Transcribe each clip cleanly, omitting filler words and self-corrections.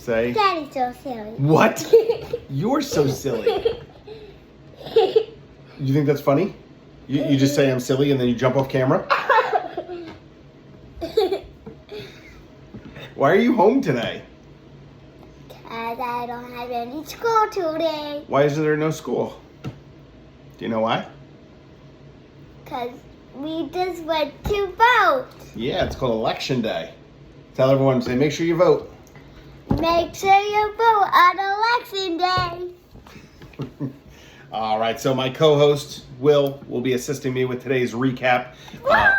Say. Daddy's so silly. What? You're so silly. You think that's funny? You just say I'm silly and then you jump off camera? Why are you home today? Because I don't have any school today. Why is there no school? Do you know why? Because we just went to vote. Yeah, it's called Election Day. Tell everyone, say, make sure you vote. Make sure you vote on Election Day. All right, so my co-host, will be assisting me with today's recap. What?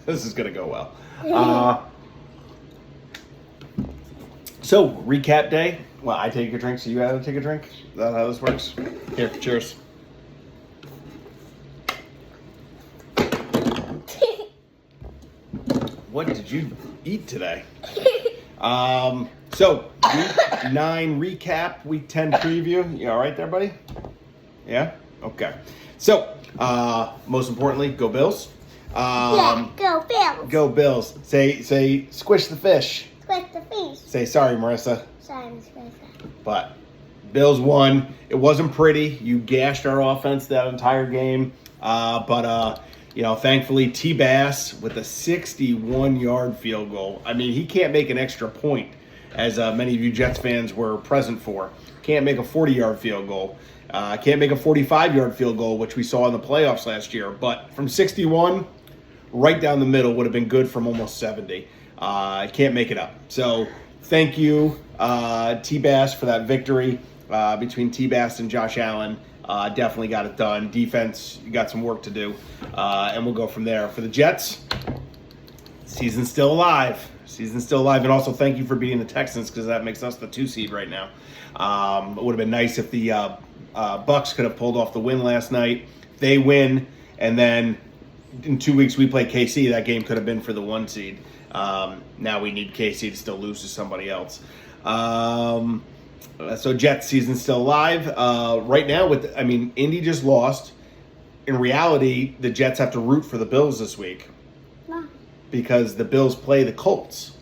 This is going to go well. So, recap day. Well, I take a drink, so you gotta take a drink? Is that how this works? Here, cheers. What did you eat today? So, week 9 recap, week 10 preview. You all right there, buddy? Yeah? Okay. So, most importantly, go Bills. Yeah, go Bills. Go Bills. Say, squish the fish. Squish the fish. Say sorry, Marissa. Sorry, Miss Marissa. But Bills won. It wasn't pretty. You gashed our offense that entire game. But thankfully, T-Bass with a 61-yard field goal. I mean, he can't make an extra point, as many of you Jets fans were present for. Can't make a 40-yard field goal. Can't make a 45-yard field goal, which we saw in the playoffs last year. But from 61, right down the middle would have been good from almost 70. Can't make it up. So thank you, T-Bass, for that victory between T-Bass and Josh Allen. Definitely got it done. Defense, you got some work to do. And we'll go from there. For the Jets, season's still alive. Season's still alive. And also thank you for beating the Texans, because that makes us the 2 seed right now. It would have been nice if the Bucks could have pulled off the win last night. They win, and then in 2 weeks we play KC. That game could have been for the 1 seed. Now we need KC to still lose to somebody else. So Jets season still alive. Right now, Indy just lost. In reality, the Jets have to root for the Bills this week because the Bills play the Colts.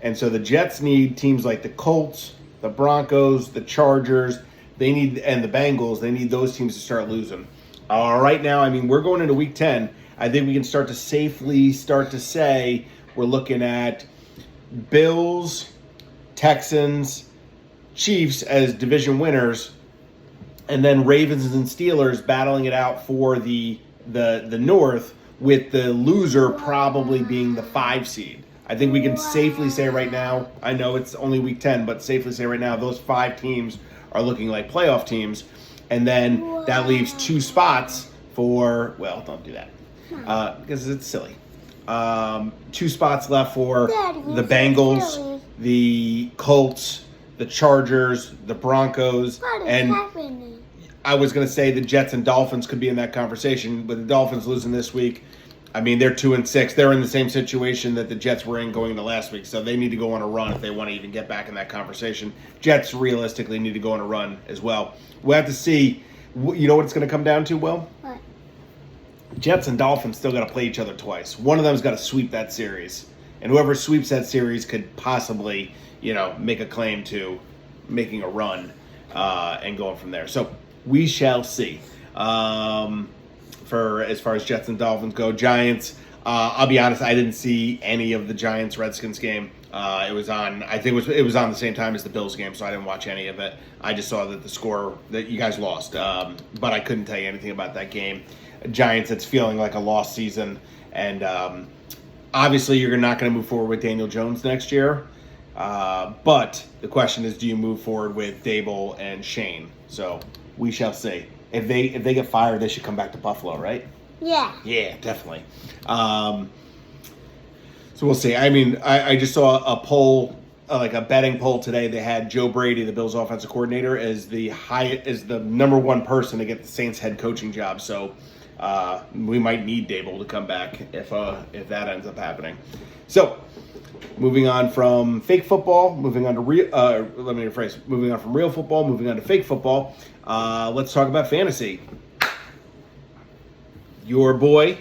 And so the Jets need teams like the Colts, the Broncos, the Chargers, and the Bengals. They need those teams to start losing. Right now, we're going into week 10. I think we can safely say we're looking at Bills, Texans, Chiefs as division winners, and then Ravens and Steelers battling it out for the North, with the loser probably being the 5 seed. I think we can safely say right now, I know it's only week 10, but safely say right now those 5 teams are looking like playoff teams. And then that leaves 2 spots for, well, don't do that because it's silly. 2 spots left for the Bengals, the Colts, the Chargers, the Broncos, and happening? I was going to say the Jets and Dolphins could be in that conversation, but the Dolphins losing this week, they're 2-6. They're in the same situation that the Jets were in going into last week, so they need to go on a run if they want to even get back in that conversation. Jets realistically need to go on a run as well. We'll have to see. You know what it's going to come down to, Will? What? Jets and Dolphins still got to play each other twice. One of them's got to sweep that series, and whoever sweeps that series could possibly, make a claim to making a run and going from there. So we shall see. For as far as Jets and Dolphins go, Giants. I'll be honest, I didn't see any of the Giants Redskins game. It was on. I think it was on the same time as the Bills game, so I didn't watch any of it. I just saw that the score that you guys lost, but I couldn't tell you anything about that game. Giants, it's feeling like a lost season, and obviously you're not going to move forward with Daniel Jones next year. But the question is, do you move forward with Dable and Shane? So we shall see. If they get fired, they should come back to Buffalo, right? Yeah. Yeah, definitely. So we'll see. I just saw a poll, like a betting poll today. They had Joe Brady, the Bills offensive coordinator, as the number 1 person to get the Saints head coaching job. So we might need Dable to come back if that ends up happening. So moving on from fake football, moving on to moving on from real football, moving on to fake football. Let's talk about fantasy. Your boy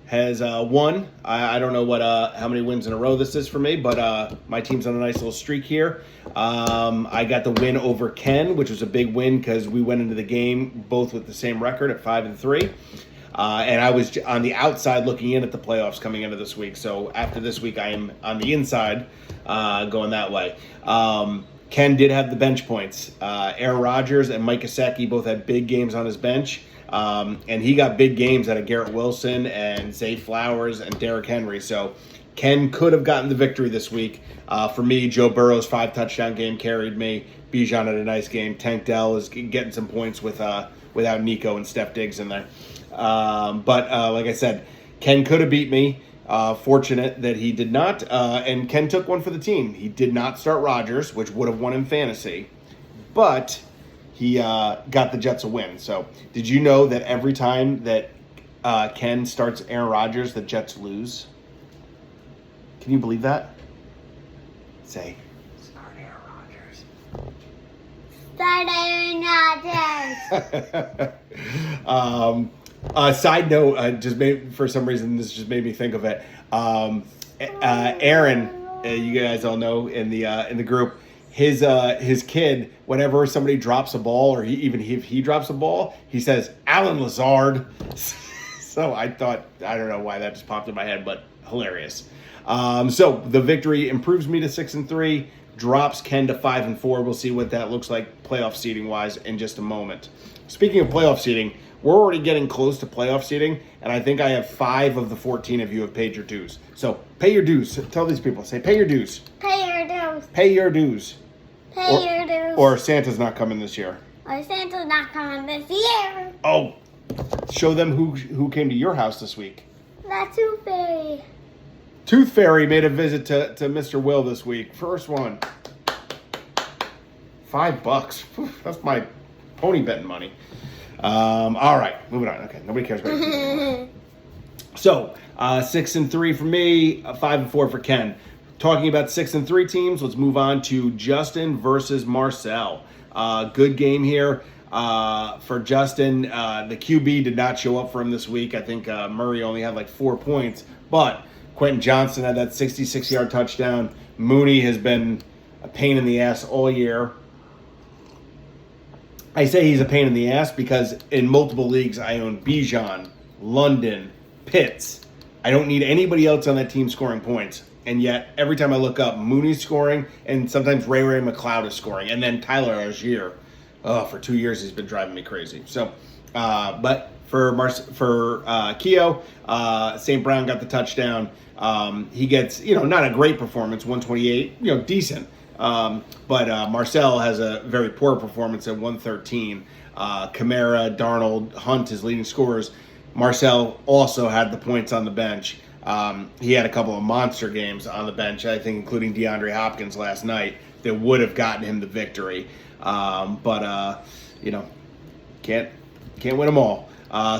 has won. I don't know what how many wins in a row this is for me, but my team's on a nice little streak here. I got the win over Ken, which was a big win because we went into the game both with the same record at 5-3. And I was on the outside looking in at the playoffs coming into this week. So after this week, I am on the inside going that way. Ken did have the bench points. Aaron Rodgers and Mike Gesicki both had big games on his bench. And he got big games out of Garrett Wilson and Zay Flowers and Derrick Henry. So Ken could have gotten the victory this week. For me, Joe Burrow's 5-touchdown game carried me. Bijan had a nice game. Tank Dell is getting some points without Nico and Steph Diggs in there. But like I said, Ken could have beat me. Fortunate that he did not. And Ken took one for the team. He did not start Rodgers, which would have won in fantasy. But he got the Jets a win. So did you know that every time that Ken starts Aaron Rodgers, the Jets lose? Can you believe that? Say, start Aaron Rodgers. Start Aaron Rodgers. Side note, for some reason, this just made me think of it. Aaron, you guys all know in the group, his kid, whenever somebody drops a ball or if he drops a ball, he says Alan Lazard. So I don't know why that just popped in my head, but hilarious. So the victory improves me to 6-3, drops Ken to 5-4. We'll see what that looks like playoff seeding wise in just a moment. Speaking of playoff seeding, we're already getting close to playoff seeding, and I think I have 5 of the 14 of you have paid your dues. So pay your dues. Tell these people, say pay your dues. Pay your dues. Pay your dues. Pay your dues. Or Santa's not coming this year. Or Santa's not coming this year. Oh, show them who came to your house this week. The Tooth Fairy. Tooth Fairy made a visit to Mr. Will this week. First one. $5. That's my pony betting money. All right, moving on. Okay, nobody cares about it anymore. So, 6-3 for me, 5-4 for Ken. Talking about 6-3 teams, let's move on to Justin versus Marcel. Good game here for Justin. The QB did not show up for him this week. I think Murray only had like 4 points, but Quentin Johnson had that 66-yard touchdown. Mooney has been a pain in the ass all year. I say he's a pain in the ass because in multiple leagues I own Bijan, London, Pitts. I don't need anybody else on that team scoring points. And yet, every time I look up, Mooney's scoring, and sometimes Ray McLeod is scoring. And then Tyler Algier. For 2 years, he's been driving me crazy. So, but for Keo, St. Brown got the touchdown. He gets, not a great performance, 128, decent. But Marcel has a very poor performance at 113. Kamara, Darnold, Hunt, his leading scorers. Marcel also had the points on the bench. He had a couple of monster games on the bench, I think, including DeAndre Hopkins last night, that would have gotten him the victory. But can't win them all.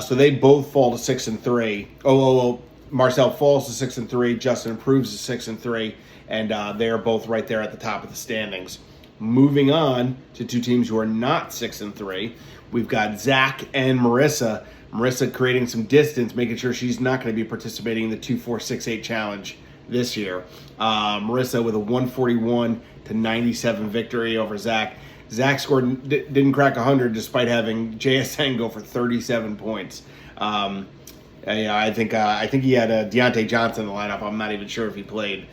So they both fall to 6-3. Marcel falls to 6-3. Justin improves to 6-3. And they're both right there at the top of the standings. Moving on to 2 teams who are not 6-3. We've got Zach and Marissa. Marissa creating some distance, making sure she's not going to be participating in the 2-4-6-8 challenge this year. Marissa with a 141-97 victory over Zach. Zach didn't crack 100 despite having JSN go for 37 points. I think he had Deontay Johnson in the lineup. I'm not even sure if he played.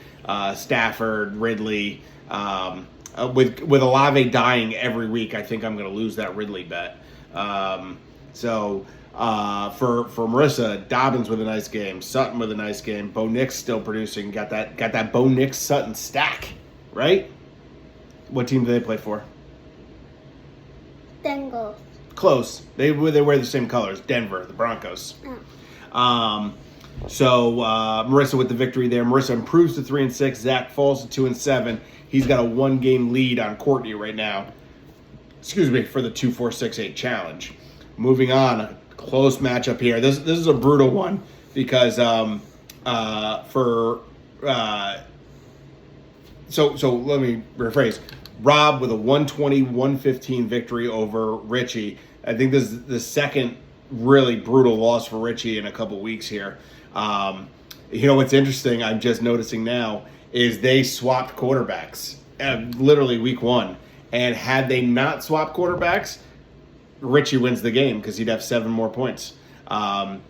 Stafford, Ridley. With Olave dying every week, I think I'm going to lose that Ridley bet. For Marissa, Dobbins with a nice game, Sutton with a nice game, Bo Nix still producing. Got that Bo Nix Sutton stack, right? What team do they play for? Bengals. Close. They wear the same colors. Denver, the Broncos. Oh. So Marissa with the victory there. Marissa improves to 3-6. Zach falls to 2-7. He's got a 1-game lead on Courtney right now. For the 2-4-6-8 challenge. Moving on, a close matchup here. This is a brutal one because so let me rephrase. Rob with a 120-115 victory over Richie. I think this is the second really brutal loss for Richie in a couple weeks here. You know what's interesting? I'm just noticing now is they swapped quarterbacks, literally week 1. And had they not swapped quarterbacks, Richie wins the game because he'd have 7 more points.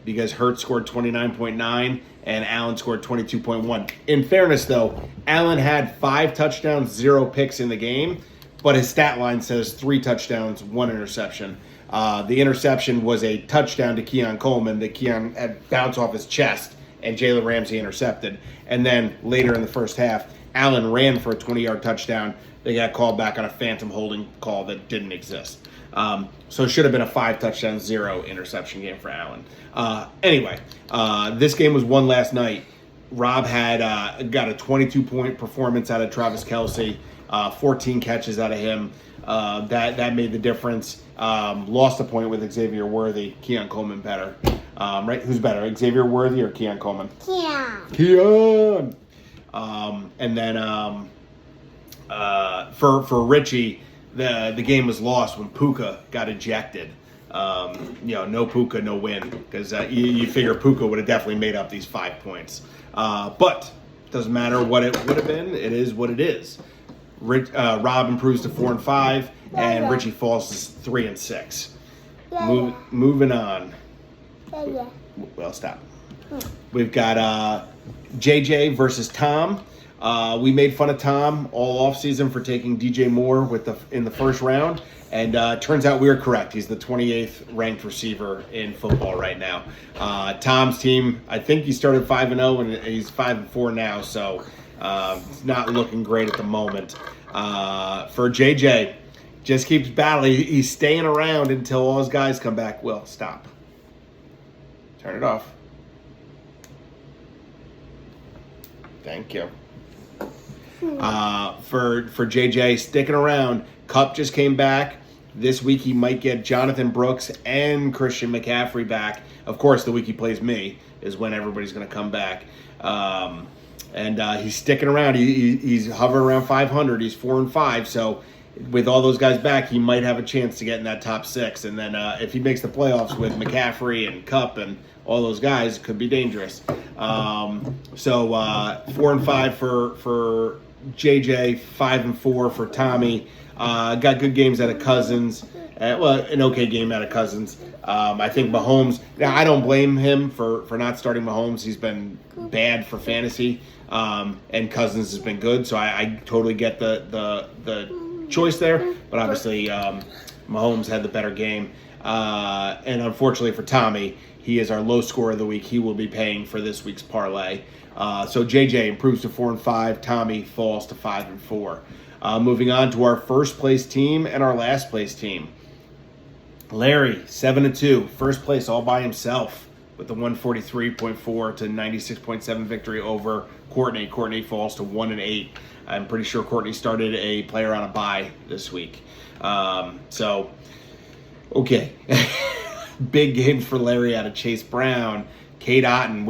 Because Hurts scored 29.9 and Allen scored 22.1. In fairness, though, Allen had 5 touchdowns, 0 picks in the game, but his stat line says 3 touchdowns, 1 interception. The interception was a touchdown to Keon Coleman that Keon had bounced off his chest and Jalen Ramsey intercepted. And then later in the first half, Allen ran for a 20-yard touchdown. They got called back on a phantom holding call that didn't exist. So it should have been a 5 touchdown, 0 interception game for Allen. Anyway, this game was won last night. Rob had got a 22-point performance out of Travis Kelce, 14 catches out of him. That made the difference. Lost a point with Xavier Worthy. Keon Coleman better. Right? Who's better, Xavier Worthy or Keon Coleman? Keon! And then for Richie, the game was lost when Puka got ejected. No Puka, no win, because you figure Puka would have definitely made up these 5 points. But doesn't matter what it would have been. It is what it is. Rob improves to 4-5, and Richie falls to 3-6. Moving on. Well, stop. We've got JJ versus Tom. We made fun of Tom all offseason for taking DJ Moore in the first round, and turns out we were correct. He's the 28th ranked receiver in football right now. Tom's team, I think he started 5-0, and he's 5-4 now, so it's not looking great at the moment. For JJ, just keeps battling. He's staying around until all his guys come back. Will, stop. Turn it off. Thank you. For JJ, sticking around. Kupp just came back. This week he might get Jonathan Brooks and Christian McCaffrey back. Of course, the week he plays me is when everybody's going to come back. And he's sticking around. He's hovering around 500. He's 4-5. So with all those guys back, he might have a chance to get in that top 6. And then if he makes the playoffs with McCaffrey and Kupp and all those guys, it could be dangerous. 4-5 for JJ, 5-4 for Tommy. Got good games out of Cousins. An okay game out of Cousins. I think Mahomes. Now I don't blame him for not starting Mahomes. He's been bad for fantasy, and Cousins has been good. So I totally get the choice there. But obviously, Mahomes had the better game. And unfortunately for Tommy, he is our low scorer of the week. He will be paying for this week's parlay. So JJ improves to 4-5. Tommy falls to 5-4. Moving on to our first place team and our last place team. Larry, 7-2, first place all by himself with the 143.4 to 96.7 victory over Courtney. Courtney falls to 1-8. I'm pretty sure Courtney started a player on a bye this week. Okay. Big games for Larry out of Chase Brown. Kate Otten.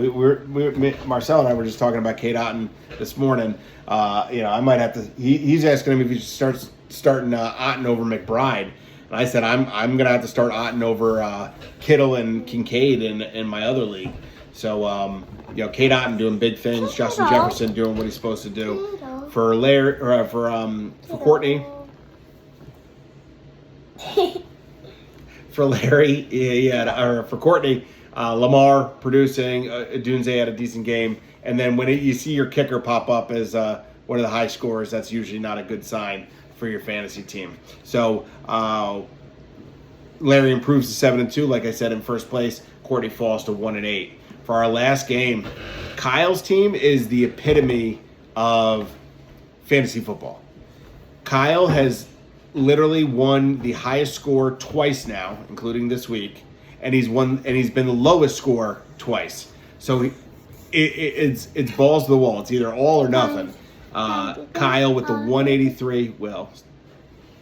Marcel and I were just talking about Kate Otten this morning. I might have to. He's asking him if he should starting Otten over McBride. And I said, I'm going to have to start Otten over Kittle and Kincaid in my other league. So, Kate Otten doing big things. Justin Jefferson doing what he's supposed to do. For Larry, or for Courtney. For Larry, for Courtney, Lamar producing. Dunze had a decent game. And then when you see your kicker pop up as one of the high scorers, that's usually not a good sign for your fantasy team. So Larry improves to 7-2, like I said, in first place. Courtney falls to 1-8. For our last game, Kyle's team is the epitome of fantasy football. Kyle has literally won the highest score twice now, including this week, and he's been the lowest score twice. So it's balls to the wall. It's either all or nothing. Kyle with the 183,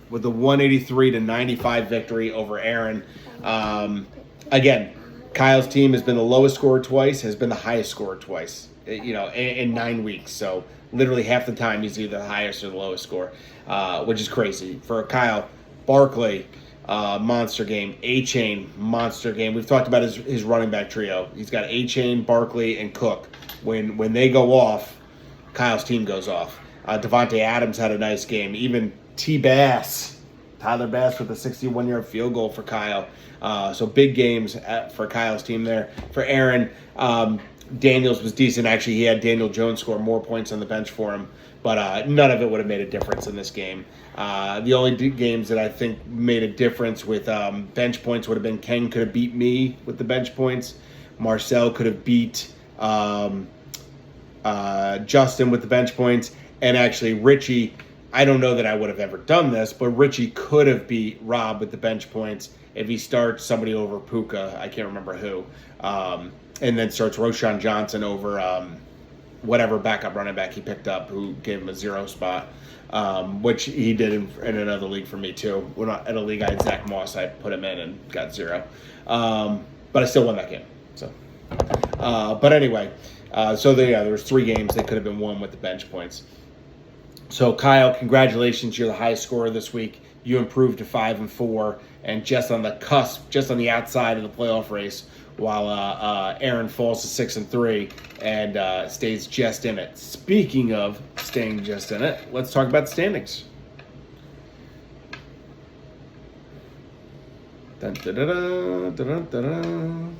with the 183 to 95 victory over Aaron. Again, Kyle's team has been the lowest scorer twice, has been the highest scorer twice. In 9 weeks. So literally half the time he's either the highest or the lowest score, which is crazy. For Kyle, Barkley, monster game. A-Chain, monster game. We've talked about his running back trio. He's got A-Chain, Barkley, and Cook. When they go off, Kyle's team goes off. Devontae Adams had a nice game. Even Tyler Bass with a 61-yard field goal for Kyle. So big games for Kyle's team there. For Aaron, Daniels was decent. Actually, he had Daniel Jones score more points on the bench for him. But none of it would have made a difference in this game. The only games that I think made a difference with bench points would have been Ken could have beat me with the bench points. Marcel could have beat Justin with the bench points. And actually, Richie, I don't know that I would have ever done this, but Richie could have beat Rob with the bench points if he starts somebody over Puka. I can't remember who. And then starts Roshan Johnson over whatever backup running back he picked up who gave him a 0 spot, which he did in another league for me too. When at a league I had Zach Moss, I put him in and got 0. But I still won that game. So, but anyway, so there was 3 games that could have been won with the bench points. So Kyle, congratulations! You're the highest scorer this week. You improved to 5-4, and just on the cusp, just on the outside of the playoff race. While Aaron falls to 6-3 and stays just in it. Speaking of staying just in it, let's talk about the standings. Dun, dun, dun, dun, dun, dun.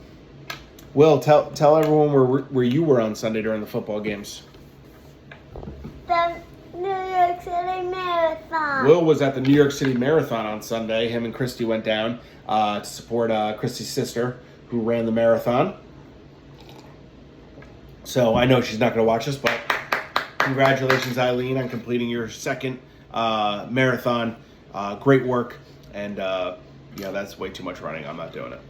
Will, tell everyone where you were on Sunday during the football games. The New York City Marathon. Will was at the New York City Marathon on Sunday. Him and Christy went down to support Christy's sister, who ran the marathon. So I know she's not going to watch this, but congratulations, Eileen, on completing your second marathon. Great work. And, that's way too much running. I'm not doing it.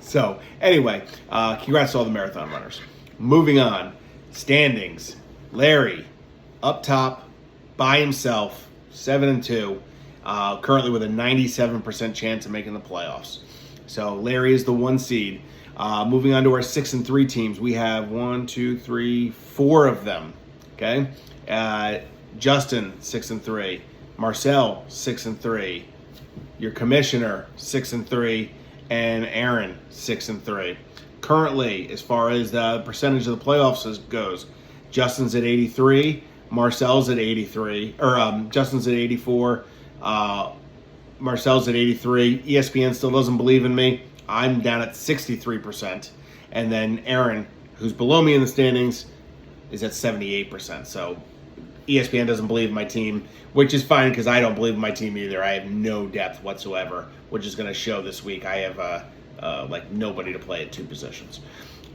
So anyway, congrats to all the marathon runners. Moving on. Standings. Larry, up top, by himself, 7-2. Currently with a 97% chance of making the playoffs. So Larry is the 1 seed. Moving on to our 6-3 teams, we have 4 of them. Okay, Justin 6-3, Marcel 6-3, your commissioner 6-3, and Aaron 6-3. Currently, as far as the percentage of the playoffs goes, Justin's at 83, Marcel's at 83, or Justin's at 84. Marcel's at 83. ESPN still doesn't believe in me. I'm down at 63%. And then Aaron, who's below me in the standings, is at 78%. So ESPN doesn't believe in my team, which is fine because I don't believe in my team either. I have no depth whatsoever, which is going to show this week. I have nobody to play at 2 positions.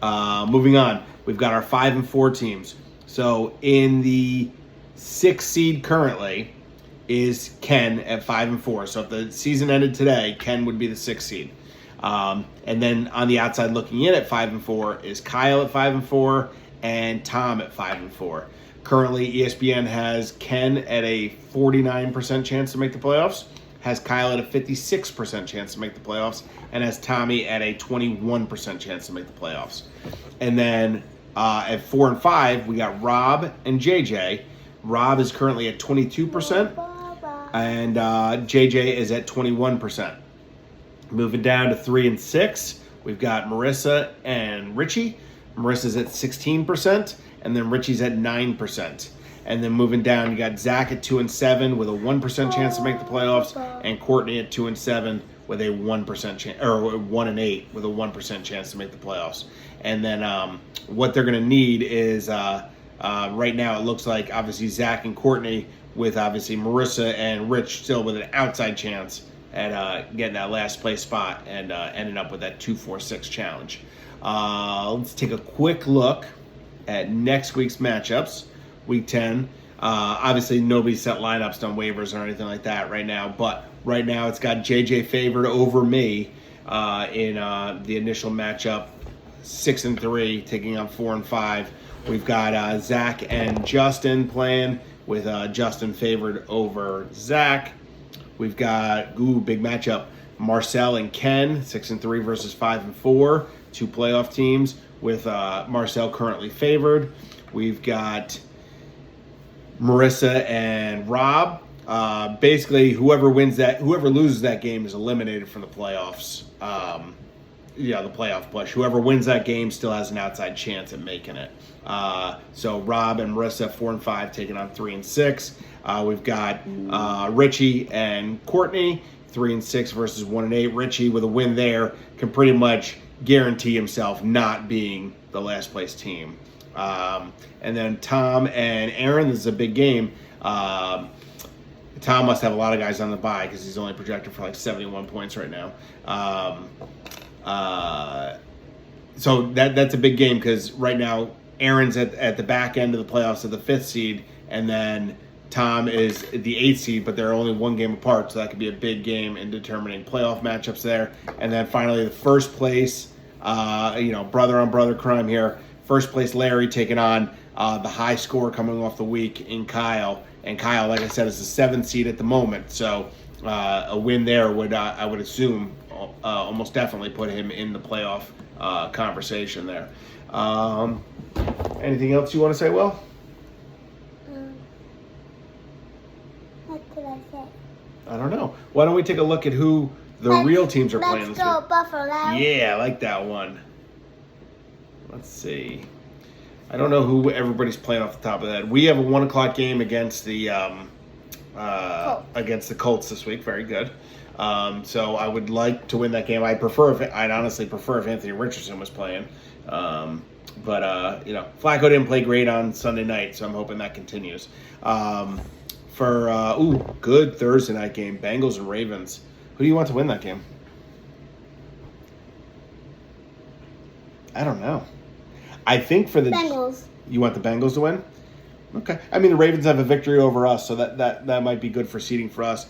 Moving on, we've got our 5-4 teams. So in the 6th seed currently is Ken at 5-4. So if the season ended today, Ken would be the 6th seed. And then on the outside looking in at 5-4 is Kyle at 5-4 and Tom at 5-4. Currently, ESPN has Ken at a 49% chance to make the playoffs, has Kyle at a 56% chance to make the playoffs, and has Tommy at a 21% chance to make the playoffs. And then at 4 and 5, we got Rob and JJ. Rob is currently at 22%. And JJ is at 21%. Moving down to 3 and 6, we've got Marissa and Richie. Marissa's at 16%, and then Richie's at 9%. And then moving down, you got Zach at 2 and 7 with a 1% chance to make the playoffs, and Courtney at 2 and 7 with a 1% chance, or 1 and 8 with a 1% chance to make the playoffs. And then what they're going to need is right now it looks like obviously Zach and Courtney, with obviously Marissa and Rich still with an outside chance at getting that last place spot and ending up with that 2-4-6 challenge. Let's take a quick look at next week's matchups. Week 10. Obviously, nobody set lineups on waivers or anything like that right now, but right now it's got JJ favored over me in the initial matchup, 6 and 3, taking on 4 and 5. We've got Zach and Justin playing, with Justin favored over Zach. We've got, big matchup, Marcel and Ken, 6 and 3 versus 5 and 4, 2 playoff teams, with Marcel currently favored. We've got Marissa and Rob, Basically, whoever loses that game is eliminated from the playoffs. The playoff push. Whoever wins that game still has an outside chance at making it. So Rob and Marissa 4-5 taking on 3-6. We've got Richie and Courtney 3-6 versus 1-8. Richie with a win there can pretty much guarantee himself not being the last place team. And then Tom and Aaron, this is a big game. Tom must have a lot of guys on the bye because he's only projected for like 71 points right now. So that's a big game because right now Aaron's at the back end of the playoffs of the 5th seed, and then Tom is the 8th seed, but they're only one game apart, so that could be a big game in determining playoff matchups there. And then finally the first place, brother on brother crime here. First place Larry taking on the high score coming off the week in Kyle. And Kyle, like I said, is the 7th seed at the moment. So a win there would, I would assume, almost definitely put him in the playoff conversation there. Anything else you want to say, Will? What did I say? I don't know. Why don't we take a look at who the real teams are playing this Let's go week? Buffalo. Yeah, I like that one. Let's see. I don't know who everybody's playing off the top of that. We have a 1 o'clock game against the Colts this week. Very good. So I would like to win that game. I'd honestly prefer if Anthony Richardson was playing. But Flacco didn't play great on Sunday night, so I'm hoping that continues. Good Thursday night game, Bengals and Ravens. Who do you want to win that game? I don't know. I think for the Bengals. You want the Bengals to win? Okay. I mean, the Ravens have a victory over us, so that might be good for seeding for us.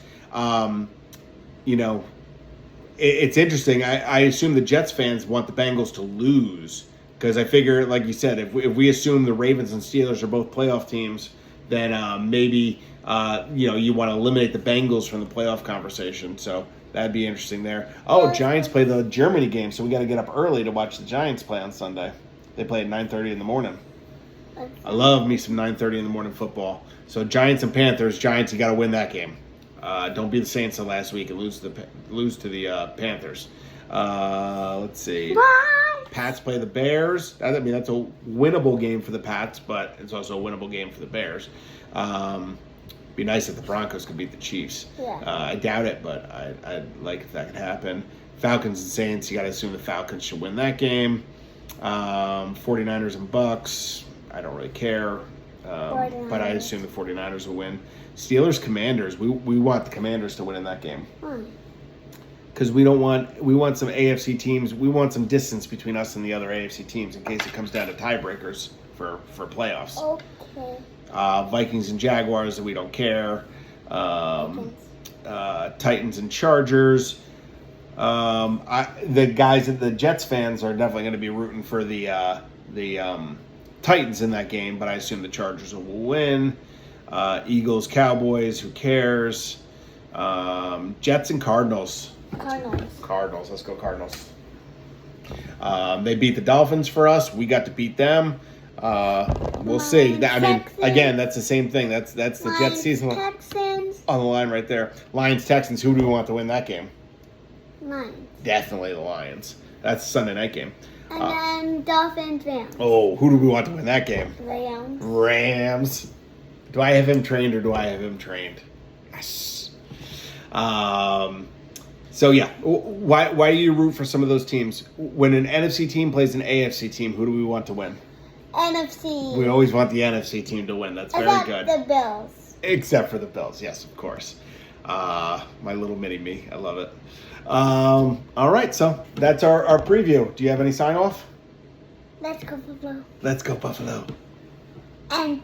It's interesting. I assume the Jets fans want the Bengals to lose because I figure, like you said, if we assume the Ravens and Steelers are both playoff teams, then maybe you want to eliminate the Bengals from the playoff conversation. So that'd be interesting there. Oh, Giants play the Germany game, so we got to get up early to watch the Giants play on Sunday. They play at 9:30 in the morning. I love me some 9:30 in the morning football. So Giants and Panthers. Giants, you got to win that game. Don't be the Saints of last week and lose to the Panthers. Let's see. Bye. Pats play the Bears. That's a winnable game for the Pats, but it's also a winnable game for the Bears. Be nice if the Broncos could beat the Chiefs. Yeah. I doubt it, but I'd like if that could happen. Falcons and Saints. You got to assume the Falcons should win that game. 49ers and Bucks. I don't really care. But I assume the 49ers will win. Steelers, Commanders. We want the Commanders to win in that game. Because we want some AFC teams. We want some distance between us and the other AFC teams in case it comes down to tiebreakers for playoffs. Okay. Vikings and Jaguars, we don't care. Titans and Chargers. The Jets fans are definitely going to be rooting for the Titans in that game, but I assume the Chargers will win. Eagles, Cowboys, who cares? Jets and Cardinals. Cardinals. Let's go Cardinals. They beat the Dolphins for us. We got to beat them. We'll see. Again, that's the same thing. That's the Jets season Texans. on the line right there. Lions, Texans. Who do we want to win that game? Lions. Definitely the Lions. That's a Sunday night game. And then Dolphins, Rams. Oh, who do we want to win that game? Rams. Do I have him trained or do I have him trained? Yes. So yeah, why do you root for some of those teams? When an NFC team plays an AFC team, who do we want to win? NFC. We always want the NFC team to win. That's very good. Except the Bills. Except for the Bills, yes, of course. My little mini me, I love it. All right, so that's our preview. Do you have any sign off? Let's go Buffalo. Let's go Buffalo. And